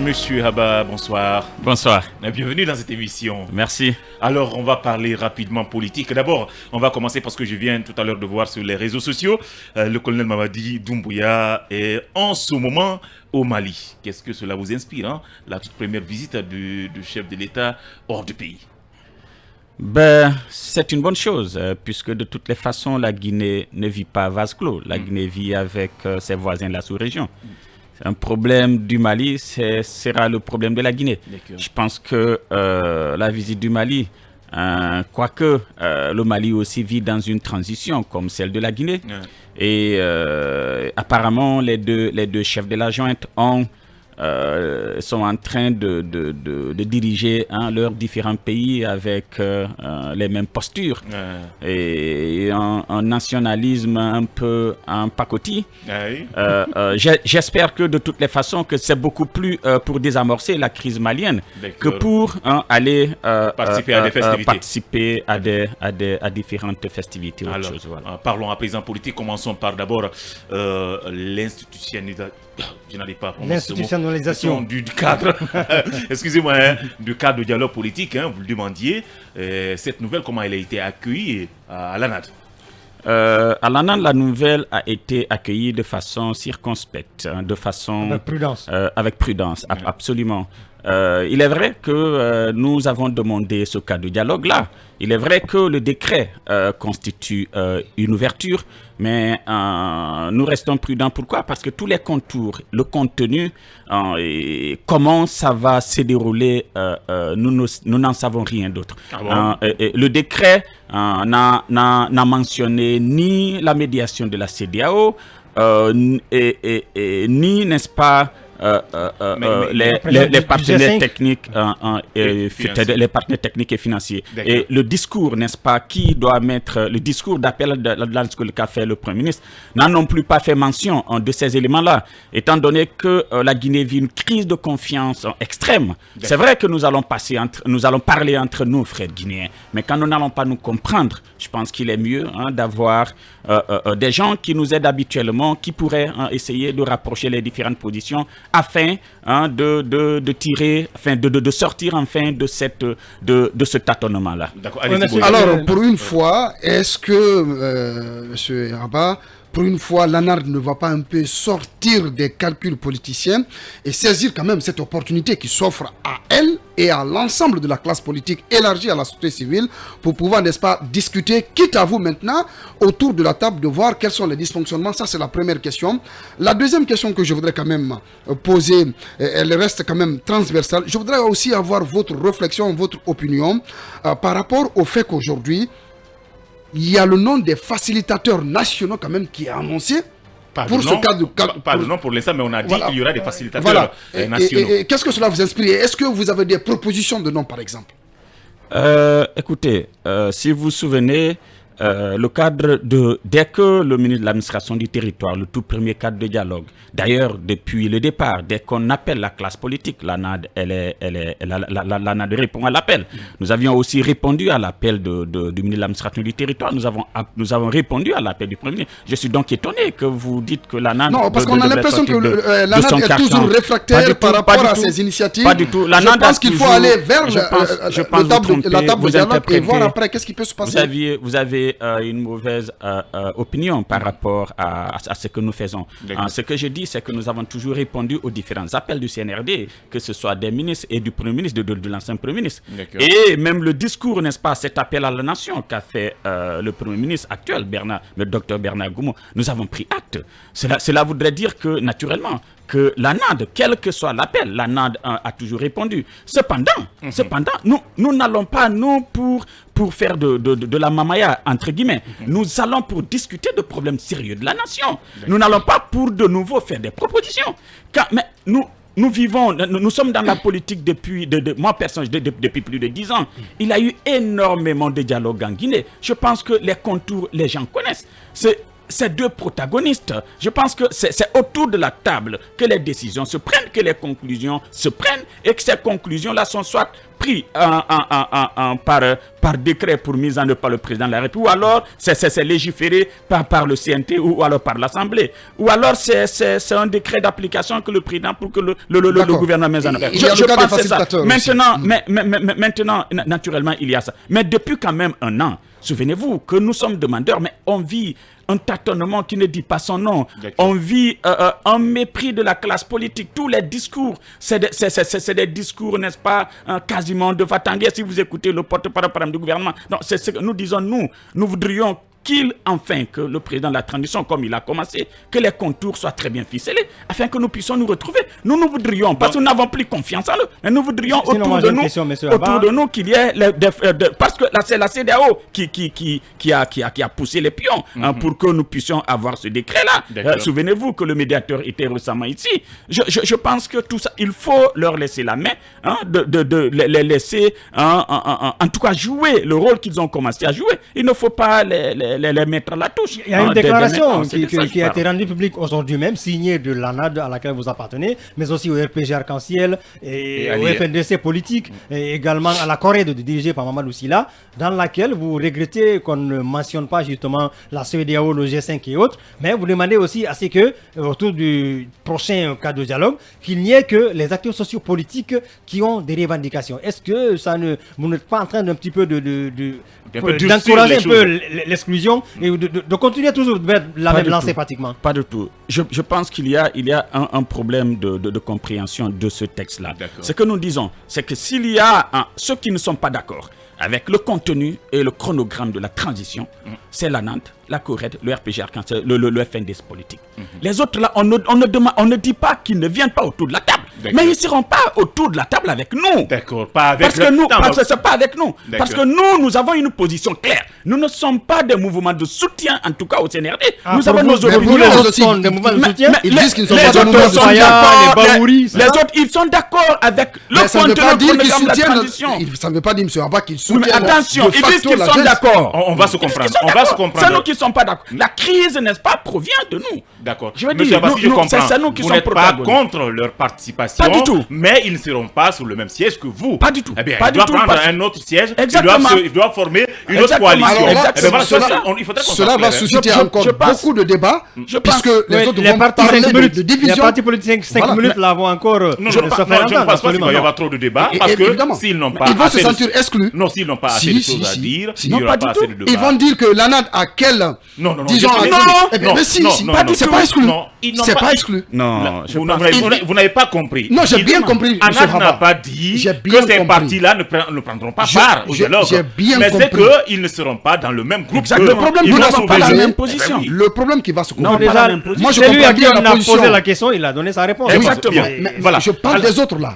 Monsieur Abba, bonsoir. Bonsoir. Bienvenue dans cette émission. Merci. Alors, on va parler rapidement politique. D'abord, on va commencer parce que je viens tout à l'heure de voir sur les réseaux sociaux, le colonel Mamadi Doumbouya est en ce moment au Mali. Qu'est-ce que cela vous inspire, hein? La toute première visite du chef de l'État hors du pays. C'est une bonne chose, puisque de toutes les façons, la Guinée ne vit pas à vase clos. La Guinée vit avec ses voisins de la sous-région. Un problème du Mali, sera le problème de la Guinée. Je pense que la visite du Mali, quoique le Mali aussi vit dans une transition comme celle de la Guinée, et apparemment les deux chefs de la junte sont en train de diriger leurs différents pays avec les mêmes postures et un nationalisme un peu en pacotille. J'espère que de toutes les façons que c'est beaucoup plus pour désamorcer la crise malienne que pour aller participer à différentes festivités. Alors, parlons à présent politique. Commençons par d'abord l'institutionnalisation. Je n'arrive pas à prononcer l'institutionnalisation du cadre, excusez-moi, du cadre de dialogue politique, vous le demandiez. Cette nouvelle, comment elle a été accueillie à l'ANAD? À l'ANAD, la nouvelle a été accueillie de façon circonspecte, de façon... Avec prudence. Absolument. Il est vrai que nous avons demandé ce cadre de dialogue-là. Il est vrai que le décret constitue une ouverture, mais nous restons prudents. Pourquoi? Parce que tous les contours, le contenu, et comment ça va se dérouler, nous n'en savons rien d'autre. Le décret n'a mentionné ni la médiation de la CEDEAO, ni, n'est-ce pas, les partenaires techniques les partenaires techniques et financiers. Et le discours, n'est-ce pas, qui doit mettre le discours d'appel qu'a fait le Premier ministre n'a non plus pas fait mention de ces éléments-là, étant donné que la Guinée vit une crise de confiance extrême. C'est vrai que nous allons parler entre nous, frères guinéens, mais quand nous n'allons pas nous comprendre, je pense qu'il est mieux d'avoir des gens qui nous aident habituellement, qui pourraient essayer de rapprocher les différentes positions afin de tirer, de sortir enfin de ce tâtonnement-là. Alors, pour une fois, est-ce que, M. Abba, pour une fois, l'ANAD ne va pas un peu sortir des calculs politiciens et saisir quand même cette opportunité qui s'offre à elle et à l'ensemble de la classe politique élargie à la société civile pour pouvoir, n'est-ce pas, discuter, quitte à vous maintenant, autour de la table, de voir quels sont les dysfonctionnements. Ça, c'est la première question. La deuxième question que je voudrais quand même poser, elle reste quand même transversale. Je voudrais aussi avoir votre réflexion, votre opinion par rapport au fait qu'aujourd'hui, il y a le nom des facilitateurs nationaux quand même qui est annoncé. Pas de nom pour l'instant, mais on a dit qu'il y aura des facilitateurs nationaux. Et qu'est-ce que cela vous inspire? Est-ce que vous avez des propositions de nom, par exemple? Écoutez, si vous vous souvenez, le cadre dès que le ministre de l'administration du territoire, le tout premier cadre de dialogue, d'ailleurs depuis le départ, dès qu'on appelle la classe politique, l'ANAD l'ANAD répond à l'appel. Nous avions aussi répondu à l'appel du ministre de l'administration du territoire. Nous avons répondu à l'appel du premier ministre. Je suis donc étonné que vous dites que l'ANAD... Non, parce qu'on a l'impression que l'ANAD est toujours réfractaire par rapport à ces initiatives. Pas du tout. Je pense qu'il faut aller vers la table de dialogue et voir après qu'est-ce qui peut se passer. Vous avez une mauvaise opinion par rapport à ce que nous faisons. Ce que je dis, c'est que nous avons toujours répondu aux différents appels du CNRD, que ce soit des ministres et du Premier ministre, de l'ancien Premier ministre. Et même le discours, n'est-ce pas, cet appel à la nation qu'a fait le Premier ministre actuel, le docteur Bernard Goumou, nous avons pris acte. Cela voudrait dire que, naturellement, que l'ANAD, quel que soit l'appel, l'ANAD a toujours répondu. Cependant, nous n'allons pas, pour faire de la mamaya, entre guillemets. Nous allons pour discuter de problèmes sérieux de la nation. Nous n'allons pas pour de nouveau faire des propositions. Mais nous sommes dans la politique depuis, moi personnellement, depuis plus de 10 ans. Il y a eu énormément de dialogues en Guinée. Je pense que les contours, les gens connaissent. Ces deux protagonistes, je pense que c'est autour de la table que les décisions se prennent, que les conclusions se prennent et que ces conclusions-là sont soit prises par par décret pour mise en œuvre par le président de la République, ou alors c'est légiféré par le CNT ou alors par l'Assemblée, ou alors c'est un décret d'application que le président pour que le gouvernement mette en œuvre. Je pense que c'est ça. Maintenant, naturellement, il y a ça. Mais depuis quand même un an, souvenez-vous que nous sommes demandeurs, mais on vit un tâtonnement qui ne dit pas son nom. On vit un mépris de la classe politique. Tous les discours, c'est des discours, n'est-ce pas, quasiment de Vatangé, si vous écoutez le porte-parole du gouvernement. Donc, c'est ce que nous disons, nous voudrions que le président de la transition, comme il a commencé, que les contours soient très bien ficelés, afin que nous puissions nous retrouver. Nous voudrions, parce que nous n'avons plus confiance en eux, mais nous voudrions autour de nous qu'il y ait, parce que c'est la CEDEAO qui a poussé les pions pour que nous puissions avoir ce décret-là. Souvenez-vous que le médiateur était récemment ici. Je pense que tout ça, il faut leur laisser la main, de les laisser, en tout cas, jouer le rôle qu'ils ont commencé à jouer. Il ne faut pas les mettre à la touche. Il y a une déclaration qui a été rendue publique aujourd'hui même, signée de l'ANAD à laquelle vous appartenez, mais aussi au RPG Arc-en-Ciel et au FNDC politique, et également à la Corée dirigée par Mamadou Sylla, dans laquelle vous regrettez qu'on ne mentionne pas justement la CEDEAO, le G5 et autres, mais vous demandez aussi à ce que, autour du prochain cas de dialogue, qu'il n'y ait que les acteurs sociopolitiques qui ont des revendications. Est-ce que vous n'êtes pas en train d'un petit peu d'encourager un peu l'exclusion et de continuer toujours vers la même lancée pratiquement? Pas du tout. Je pense qu'il y a un problème de compréhension de ce texte-là. Ce que nous disons, c'est que s'il y a ceux qui ne sont pas d'accord avec le contenu et le chronogramme de la transition, c'est la Nantes, la Corrède, le RPG Arc-en-Ciel, le FNDS politique. Les autres là, on ne dit pas qu'ils ne viennent pas autour de la table, mais ils ne seront pas autour de la table avec nous. D'accord, pas avec parce que c'est pas avec nous. Parce que nous avons une position claire. Nous ne sommes pas des mouvements de soutien, en tout cas au CNRD. Nous avons nos opinions. Les autres des mouvements de soutien. Ils disent qu'ils ne sont pas des mouvements de soutien. Les autres, ils sont d'accord avec le contenu de la transition. Ça ne veut pas dire, M. Abba, qu'ils soutiennent. Mais attention, ils disent qu'ils sont d'accord. On va se comprendre. C'est nous qui ne sommes pas d'accord. La crise, n'est-ce pas, provient de nous. D'accord. Je veux dire, c'est nous qui sommes pas contre leur participation. Pas du tout. Mais ils ne seront pas sur le même siège que vous. Pas du tout. Eh bien, ils doivent prendre un autre siège. Ils doivent former une autre coalition. Cela va susciter encore beaucoup de débats, puisque les autres vont parler de division. Les partis politiques 5 minutes là vont encore je ne pense pas qu'il va y avoir trop de débats, parce que s'ils n'ont pas... Ils vont se sentir exclus. Non, s'ils n'ont pas assez de choses à dire, il n'y aura pas assez de débats. Ils vont dire que l'ANAD a quel... Non, disons... Mais si, c'est pas exclu. C'est pas exclu. Non, vous n'avez pas compris. Non, j'ai bien compris. ANAD n'a pas dit que ces partis-là ne prendront pas part au dialogue. Mais c'est qu'ils ne seront pas dans le même groupe. Le problème ils ne sont pas dans la même position. Le problème qui va se comprendre. Moi, je comprends bien la position. Posé la question, il a donné sa réponse. Exactement. Voilà. Je parle des autres là.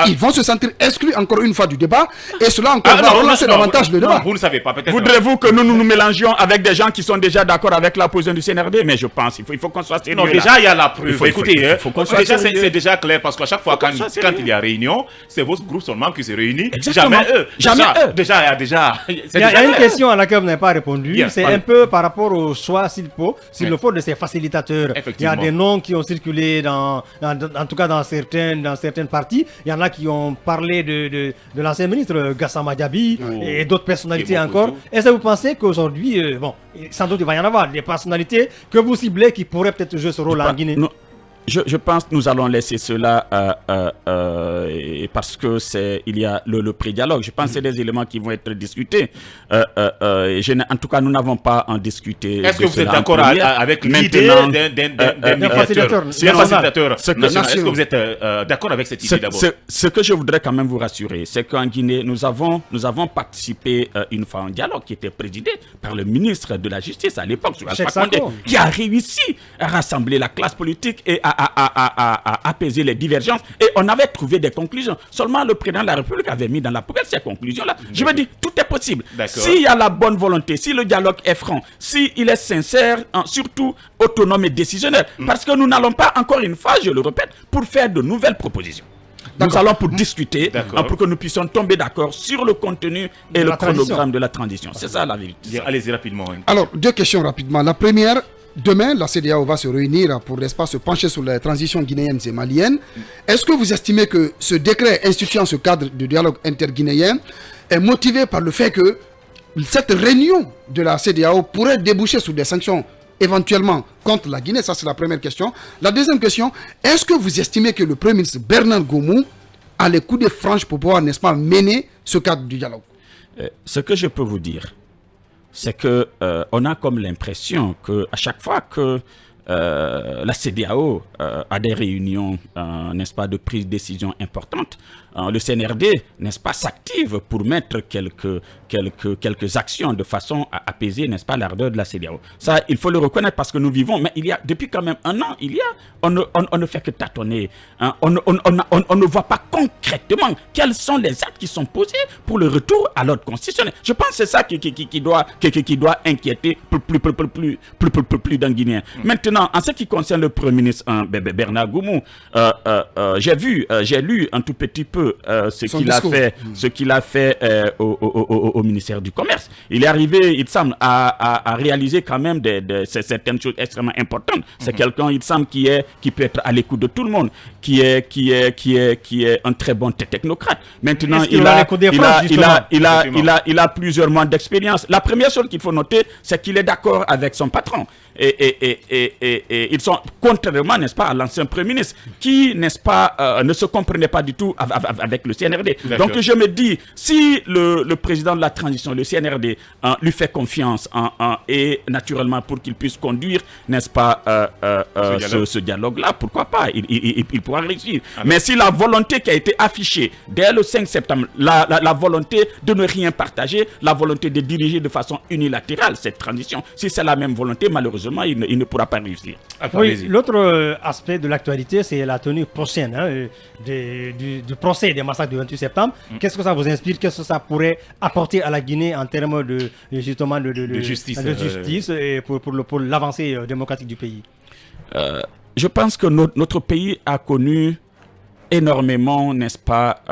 Ils vont se sentir exclus encore une fois du débat, et cela encore va relancer davantage le débat. Vous ne savez pas, peut-être. Voudrez-vous que nous mélangions avec des gens qui sont déjà d'accord avec la position du CNRD? Mais je pense qu'il faut qu'on soit sérieux. Non, déjà, il y a la preuve. Écoutez, c'est déjà clair, parce qu'à chaque fois, quand il y a réunion, c'est votre groupe seulement qui se réunit. Jamais eux. Déjà. Il y a une question à laquelle vous n'avez pas répondu. C'est un peu par rapport au choix, s'il le faut, de ces facilitateurs. Il y a des noms qui ont circulé en tout cas dans certaines parties. Il y en a qui ont parlé de l'ancien ministre Gassama Diaby et d'autres personnalités encore. Est-ce que vous pensez qu'aujourd'hui, sans doute il va y en avoir des personnalités que vous ciblez qui pourraient peut-être jouer ce rôle en Guinée? Je pense que nous allons laisser cela parce que il y a le pré-dialogue. Je pense que c'est des éléments qui vont être discutés. En tout cas, nous n'avons pas en discuté. Est-ce que vous êtes d'accord avec l'idée d'un facilitateur? Est-ce que vous êtes d'accord avec cette idée d'abord? Ce que je voudrais quand même vous rassurer, c'est qu'en Guinée, nous avons participé une fois à un dialogue qui était présidé par le ministre de la Justice à l'époque, qui a réussi à rassembler la classe politique et à apaiser les divergences, et on avait trouvé des conclusions. Seulement le président de la République avait mis dans la poubelle ces conclusions-là. Je veux dire, tout est possible. S'il y a la bonne volonté, si le dialogue est franc, s'il est sincère, surtout autonome et décisionnaire, parce que nous n'allons pas, encore une fois, je le répète, pour faire de nouvelles propositions. Nous allons pour discuter, pour que nous puissions tomber d'accord sur le contenu et le chronogramme de la transition. C'est ça la vérité. Allez-y rapidement. Alors, deux questions rapidement. La première, demain, la CEDEAO va se réunir pour, n'est-ce pas, se pencher sur les transitions guinéennes et maliennes. Est-ce que vous estimez que ce décret instituant ce cadre de dialogue interguinéen est motivé par le fait que cette réunion de la CEDEAO pourrait déboucher sur des sanctions éventuellement contre la Guinée? Ça, c'est la première question. La deuxième question, est-ce que vous estimez que le Premier ministre Bernard Goumou a les coups de franche pour pouvoir, n'est-ce pas, mener ce cadre du dialogue? Ce que je peux vous dire, c'est que on a comme l'impression qu'à chaque fois que la CEDEAO a des réunions, n'est-ce pas, de prise de décision importantes, le CNRD, n'est-ce pas, s'active pour mettre quelques actions de façon à apaiser, n'est-ce pas, l'ardeur de la CEDEAO. Ça, il faut le reconnaître parce que nous vivons, mais il y a, depuis quand même un an, on ne fait que tâtonner. Hein. On ne voit pas concrètement quels sont les actes qui sont posés pour le retour à l'ordre constitutionnel. Je pense que c'est ça qui doit inquiéter plus d'un Guinéen. Maintenant, en ce qui concerne le Premier ministre Bernard Goumou, j'ai lu un tout petit peu ce qu'il a fait au ministère du Commerce. Il est arrivé, il semble, à réaliser quand même certaines choses extrêmement importantes. C'est quelqu'un, il semble, qui peut être à l'écoute de tout le monde, qui est un très bon technocrate. Maintenant, il a plusieurs mois d'expérience. La première chose qu'il faut noter, c'est qu'il est d'accord avec son patron. Et ils sont, contrairement, n'est-ce pas, à l'ancien Premier ministre, qui, n'est-ce pas, ne se comprenait pas du tout avec le CNRD. Donc je me dis, si le président de la transition, le CNRD, lui fait confiance et naturellement pour qu'il puisse conduire, n'est-ce pas, ce dialogue-là, pourquoi pas, il pourra réussir. Mais si la volonté qui a été affichée dès le 5 septembre, la volonté de ne rien partager, la volonté de diriger de façon unilatérale cette transition, si c'est la même volonté, malheureusement, il ne pourra pas réussir. Oui, l'autre aspect de l'actualité, c'est la tenue prochaine du procès des massacres du 28 septembre. Qu'est-ce que ça vous inspire? Qu'est-ce que ça pourrait apporter à la Guinée en termes de justice et pour l'avancée démocratique du pays? Je pense que notre pays a connu énormément, n'est-ce pas,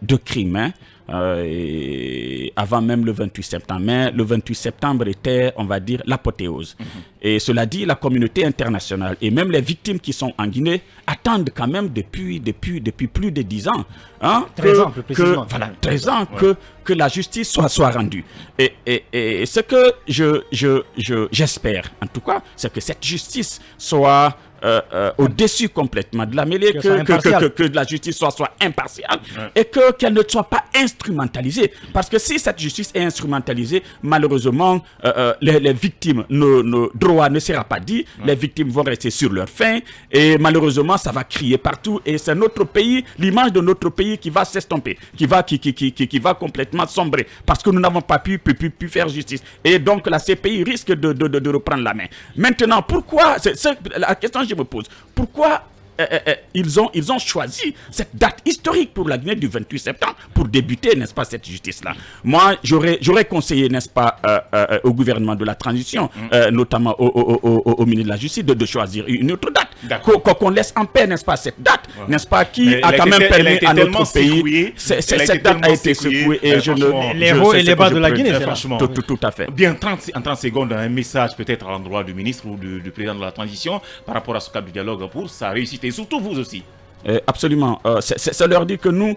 de crimes, et avant même le 28 septembre. Mais le 28 septembre était, on va dire, l'apothéose. Et cela dit, la communauté internationale et même les victimes qui sont en Guinée attendent quand même depuis plus de 10 ans. Hein, 13 ans, plus précisément. Voilà, 13 ans que la justice soit rendue. Et ce que j'espère, en tout cas, c'est que cette justice soit au-dessus complètement de la mêlée, que la justice soit impartiale et qu'elle ne soit pas instrumentalisée. Parce que si cette justice est instrumentalisée, malheureusement, les victimes, nos droits ne sera pas dit, les victimes vont rester sur leur faim et malheureusement, ça va crier partout et c'est notre pays, l'image de notre pays qui va s'estomper, qui va complètement sombrer parce que nous n'avons pas pu faire justice. Et donc, la CPI risque de reprendre la main. Maintenant, pourquoi, la question que je me pose, pourquoi ils ont choisi cette date historique pour la Guinée du 28 septembre pour débuter, n'est-ce pas, cette justice-là? Moi, j'aurais conseillé, n'est-ce pas, au gouvernement de la transition, notamment au ministre de la Justice, de choisir une autre date. Qu'on laisse en paix, n'est-ce pas, cette date, n'est-ce pas, qui a quand même permis à notre pays. Cette date a été secouée et les hauts et les bas de la Guinée, franchement. Tout à fait. Bien, en 30 secondes, un message peut-être à l'endroit du ministre ou du président de la transition par rapport à ce cadre du dialogue pour sa réussite. Et surtout vous aussi. Absolument. C'est leur dire que nous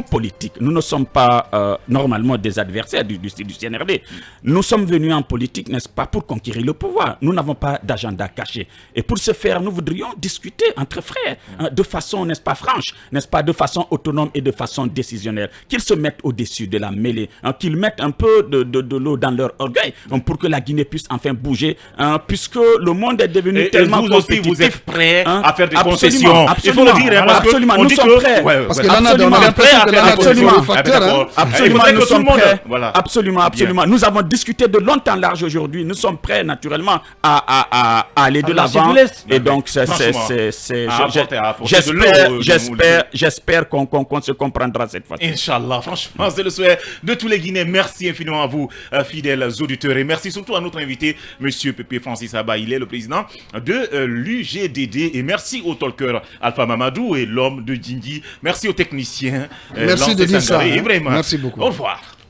politiques, nous ne sommes pas normalement des adversaires du CNRD. Nous sommes venus en politique, n'est-ce pas, pour conquérir le pouvoir. Nous n'avons pas d'agenda caché. Et pour ce faire, nous voudrions discuter entre frères de façon, n'est-ce pas, franche, n'est-ce pas, de façon autonome et de façon décisionnelle. Qu'ils se mettent au-dessus de la mêlée, qu'ils mettent un peu de l'eau dans leur orgueil pour que la Guinée puisse enfin bouger, puisque le monde est devenu tellement compétitif. Vous êtes prêts à faire des concessions. Il faut le dire, parce absolument, nous sommes prêts. Parce que là, on a l'impression que nous sommes prêts. Absolument. Nous avons discuté de longtemps large aujourd'hui. Nous sommes prêts, naturellement, à aller de l'avant. Et donc, j'espère qu'on se comprendra cette fois. Inch'Allah, franchement, c'est le souhait de tous les Guinéens. Merci infiniment à vous, fidèles auditeurs. Et merci surtout à notre invité, Monsieur Pépé Francis Abba. Il est le président de l'UGDD. Et merci au talker Alpha Mamadou et l'homme de Djingi. Merci aux techniciens. Merci de dire ça. Vraiment. Merci beaucoup. Au revoir.